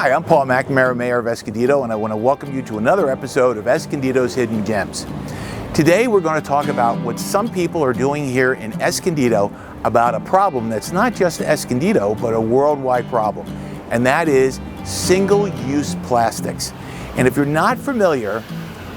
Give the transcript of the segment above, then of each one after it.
Hi, I'm Paul McNamara, Mayor of Escondido, and I want to welcome you to another episode of Escondido's Hidden Gems. Today we're going to talk about what some people are doing here in Escondido about a problem that's not just Escondido, but a worldwide problem, and that is single-use plastics. And if you're not familiar,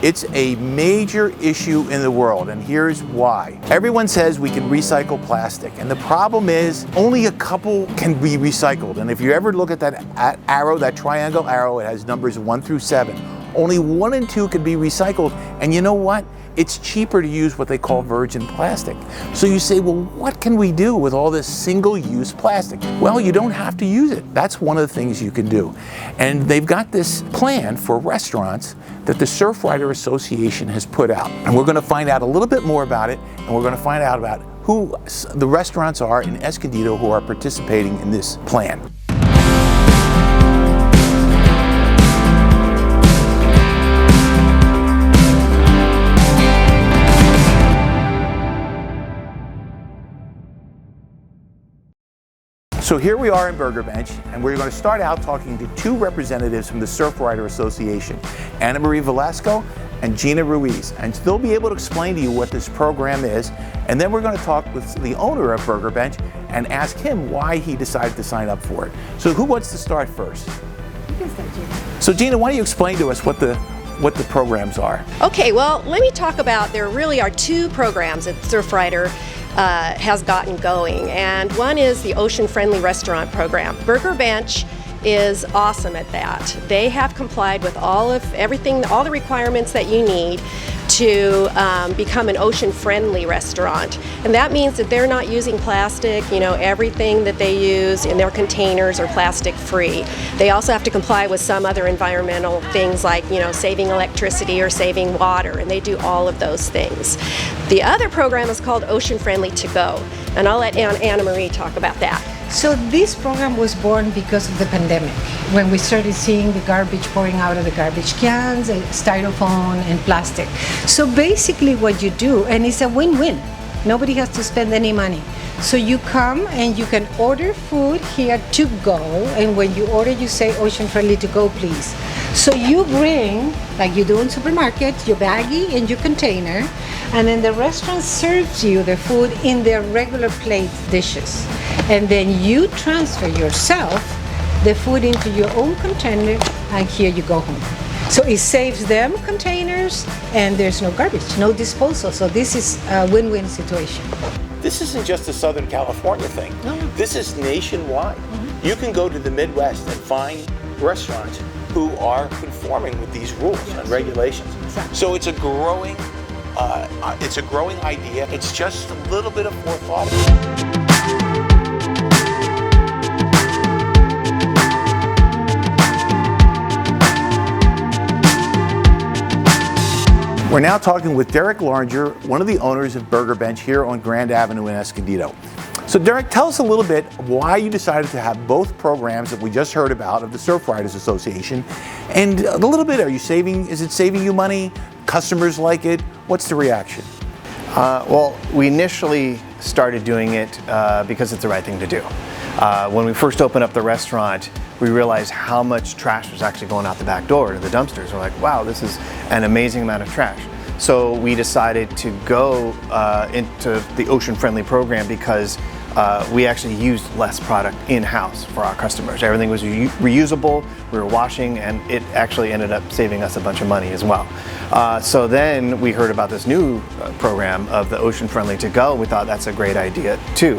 it's a major issue in the world, and here's why. Everyone says we can recycle plastic, and the problem is only a couple can be recycled. And if you ever look at that arrow, that triangle arrow, it has numbers 1 through 7. Only 1 and 2 can be recycled, and you know what? It's cheaper to use what they call virgin plastic. So you say, well, what can we do with all this single-use plastic? Well, you don't have to use it. That's one of the things you can do. And they've got this plan for restaurants that the Surfrider Association has put out. And we're going to find out a little bit more about it, and we're going to find out about who the restaurants are in Escondido who are participating in this plan. So here we are in Burger Bench, and we're going to start out talking to two representatives from the Surfrider Association, Ana Marie Velasco and Gina Ruiz, and they'll be able to explain to you what this program is, and then we're going to talk with the owner of Burger Bench and ask him why he decided to sign up for it. So who wants to start first? You can start, Gina. So Gina, why don't you explain to us what the programs are? Okay, well, let me talk about, there really are two programs that Surfrider has gotten going, and one is the Ocean Friendly Restaurant Program. Burger Bench is awesome at that. They have complied with all the requirements that you need to become an ocean-friendly restaurant. And that means that they're not using plastic. You know, everything that they use in their containers are plastic-free. They also have to comply with some other environmental things like, you know, saving electricity or saving water, and they do all of those things. The other program is called Ocean Friendly To Go, and I'll let Ana Marie talk about that. So this program was born because of the pandemic, when we started seeing the garbage pouring out of the garbage cans, styrofoam and plastic. So basically what you do, and it's a win-win, nobody has to spend any money. So you come and you can order food here to go, and when you order you say Ocean Friendly To Go, please. So you bring, like you do in supermarket, your baggie and your container, and then the restaurant serves you the food in their regular plate dishes. And then you transfer yourself the food into your own container, and here you go home. So it saves them containers, and there's no garbage, no disposal. So this is a win-win situation. This isn't just a Southern California thing. No. This is nationwide. Mm-hmm. You can go to the Midwest and find restaurants who are conforming with these rules and regulations. Exactly. So it's a growing idea. It's just a little bit of forethought. We're now talking with Derek Larringer, one of the owners of Burger Bench here on Grand Avenue in Escondido. So Derek, tell us a little bit why you decided to have both programs that we just heard about of the Surfriders Association, and a little bit, is it saving you money? Customers like it? What's the reaction? Well, we initially started doing it because it's the right thing to do. When we first opened up the restaurant, we realized how much trash was actually going out the back door to the dumpsters. We're like, wow, this is an amazing amount of trash. So we decided to go into the Ocean Friendly program because we actually used less product in-house for our customers. Everything was reusable, we were washing, and it actually ended up saving us a bunch of money as well. So then we heard about this new program of the Ocean Friendly To Go. We thought that's a great idea too.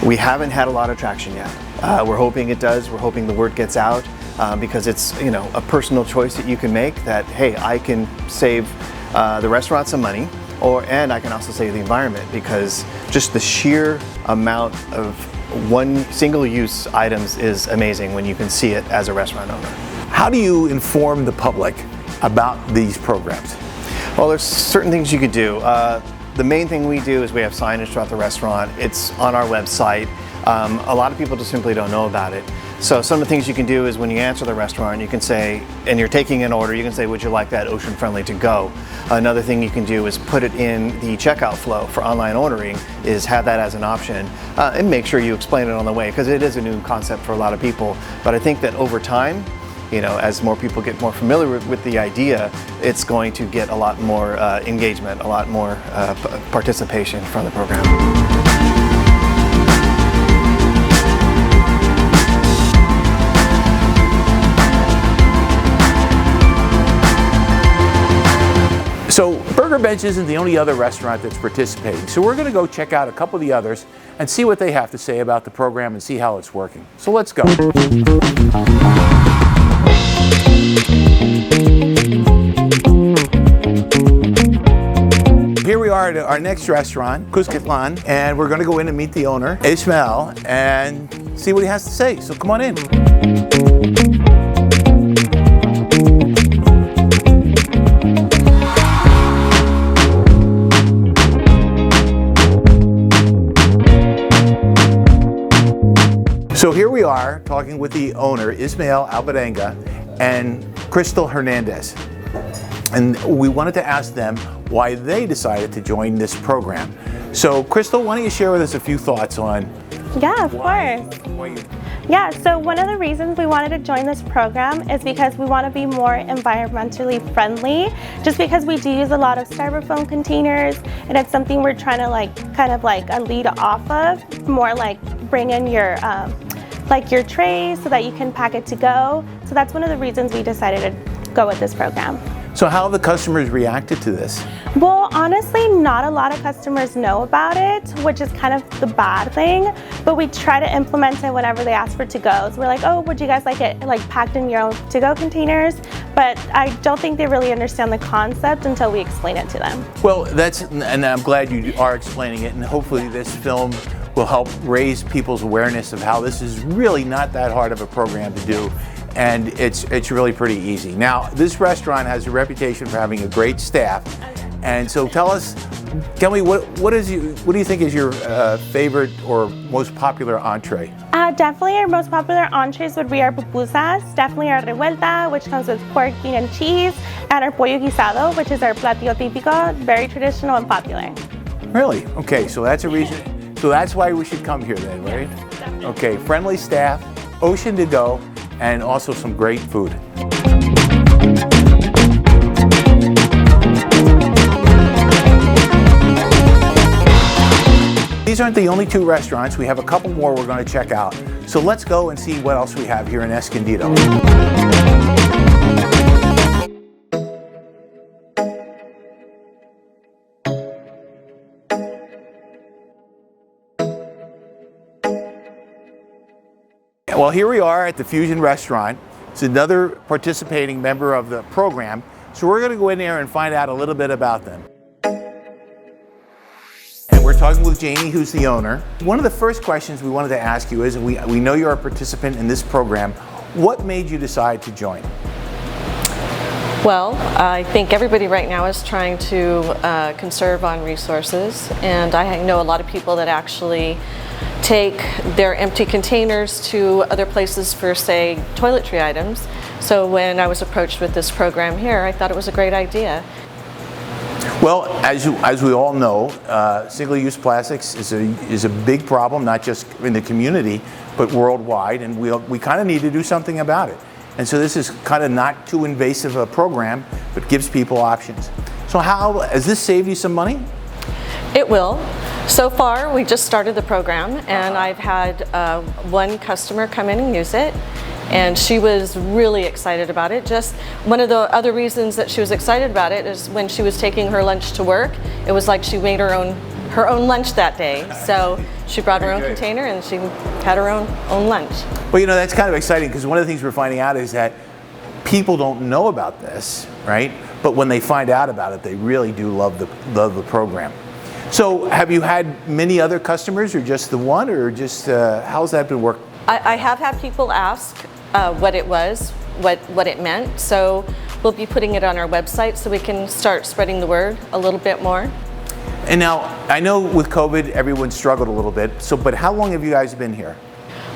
We haven't had a lot of traction yet. We're hoping it does. We're hoping the word gets out because it's, you know, a personal choice that you can make that, hey, I can save the restaurant some money, and I can also save the environment, because just the sheer amount of single-use items is amazing when you can see it as a restaurant owner. How do you inform the public about these programs? Well, there's certain things you could do. The main thing we do is we have signage throughout the restaurant. It's on our website. A lot of people just simply don't know about it. So some of the things you can do is when you answer the restaurant, you can say, and you're taking an order, you can say, would you like that ocean friendly to go? Another thing you can do is put it in the checkout flow for online ordering, is have that as an option, and make sure you explain it on the way, because it is a new concept for a lot of people. But I think that over time, as more people get more familiar with the idea, it's going to get a lot more engagement, a lot more participation from the program. So Burger Bench isn't the only other restaurant that's participating. So we're going to go check out a couple of the others and see what they have to say about the program and see how it's working. So let's go. Here we are at our next restaurant, Kuskatlan, and we're going to go in and meet the owner, Ismail, and see what he has to say. So come on in. So here we are talking with the owner, Ismail Alvarenga, and Crystal Hernandez. And we wanted to ask them why they decided to join this program. So Crystal, why don't you share with us a few thoughts on Yeah, of course. Yeah, so one of the reasons we wanted to join this program is because we want to be more environmentally friendly, just because we do use a lot of styrofoam containers, and it's something we're trying to kind of lead off of, more like bring in your your tray so that you can pack it to go. So that's one of the reasons we decided to go with this program. So how have the customers reacted to this? Well, honestly, not a lot of customers know about it, which is kind of the bad thing, but we try to implement it whenever they ask for to-go's. We're like, oh, would you guys like it packed in your own to-go containers? But I don't think they really understand the concept until we explain it to them. Well, and I'm glad you are explaining it, and hopefully this film will help raise people's awareness of how this is really not that hard of a program to do. And it's really pretty easy. Now, this restaurant has a reputation for having a great staff, and so tell me what do you think is your favorite or most popular entree? Definitely our most popular entrees would be our pupusas, definitely our revuelta, which comes with pork, bean, and cheese, and our pollo guisado, which is our platillo típico, very traditional and popular. Really? Okay, so that's a reason. So that's why we should come here then, right? Yes, okay, friendly staff, ocean to go, and also some great food. These aren't the only two restaurants. We have a couple more we're going to check out. So let's go and see what else we have here in Escondido. Well, here we are at the Fusion Restaurant. It's another participating member of the program. So we're going to go in there and find out a little bit about them. And we're talking with Jamie, who's the owner. One of the first questions we wanted to ask you is, we know you're a participant in this program. What made you decide to join? Well, I think everybody right now is trying to conserve on resources, and I know a lot of people that actually take their empty containers to other places for, say, toiletry items. So when I was approached with this program here, I thought it was a great idea. Well, as we all know, single-use plastics is a big problem, not just in the community, but worldwide, and we kind of need to do something about it. And so this is kind of not too invasive a program, but gives people options. So how has this saved you some money? It will. So far, we just started the program, and I've had one customer come in and use it, and she was really excited about it. Just one of the other reasons that she was excited about it is when she was taking her lunch to work, it was like she made her own lunch that day. So she brought her own container and she had her own lunch. Well, you know, that's kind of exciting, because one of the things we're finding out is that people don't know about this, right? But when they find out about it, they really do love the program. So have you had many other customers, or just the one, or just how's that been working? I have had people ask what it was, what it meant. So we'll be putting it on our website so we can start spreading the word a little bit more. And now, I know with COVID, everyone struggled a little bit. So, but how long have you guys been here?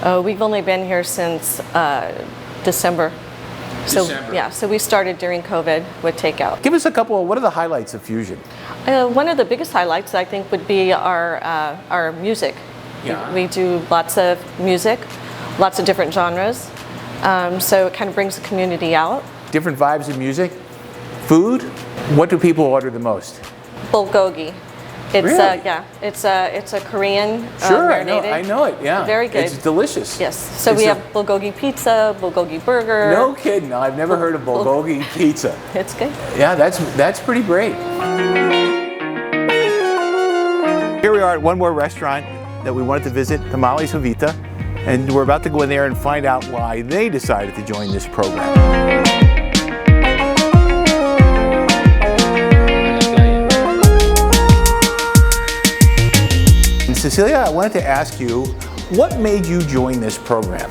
We've only been here since December. So yeah, so we started during COVID with takeout. Give us a couple of, what are the highlights of Fusion? One of the biggest highlights, I think, would be our music. Yeah. We do lots of music, lots of different genres. So it kind of brings the community out. Different vibes of music. Food. What do people order the most? Bulgogi. It's Really? yeah, it's a Korean Sure, marinated. I know it. Yeah, Very good. It's delicious. Yes. So It's we a- have bulgogi pizza, bulgogi burger. No kidding. I've never heard of bulgogi pizza. It's good. Yeah, that's pretty great. Here we are at one more restaurant that we wanted to visit, Tamales Jovita, and we're about to go in there and find out why they decided to join this program. And Cecilia, I wanted to ask you, what made you join this program?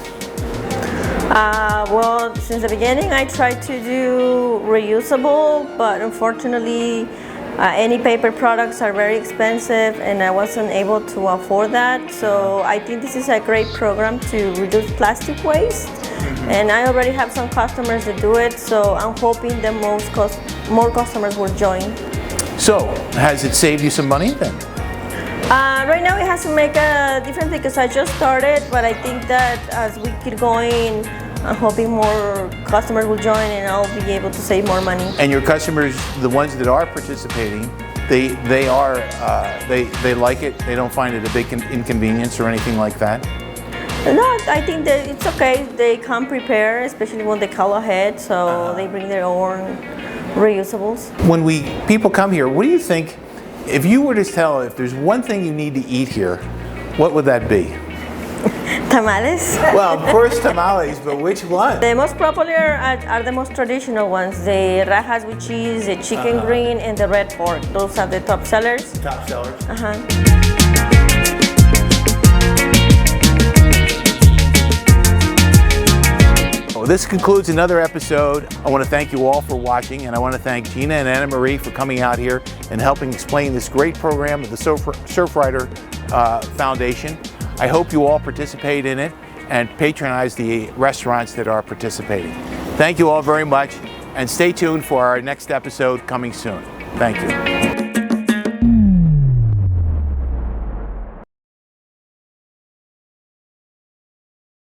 Well, since the beginning, I tried to do reusable, but unfortunately, any paper products are very expensive, and I wasn't able to afford that. So I think this is a great program to reduce plastic waste, and I already have some customers that do it. So I'm hoping that more customers will join. So, has it saved you some money then? Right now, it has to make a difference because I just started, but I think that as we keep going, I'm hoping more customers will join and I'll be able to save more money. And your customers, the ones that are participating, they like it. They don't find it a big inconvenience or anything like that. No, I think that it's okay. They come prepared, especially when they call ahead, so they bring their own reusables. When people come here, what do you think? If you were to tell, if there's one thing you need to eat here, what would that be? Tamales. Well, of course tamales, but which one? The most popular are the most traditional ones. The rajas with cheese, the chicken green, and the red pork. Those are the top sellers. Top sellers. Well, this concludes another episode. I want to thank you all for watching, and I want to thank Gina and Anna Marie for coming out here and helping explain this great program of the Surfrider Foundation. I hope you all participate in it and patronize the restaurants that are participating. Thank you all very much, and stay tuned for our next episode coming soon. Thank you.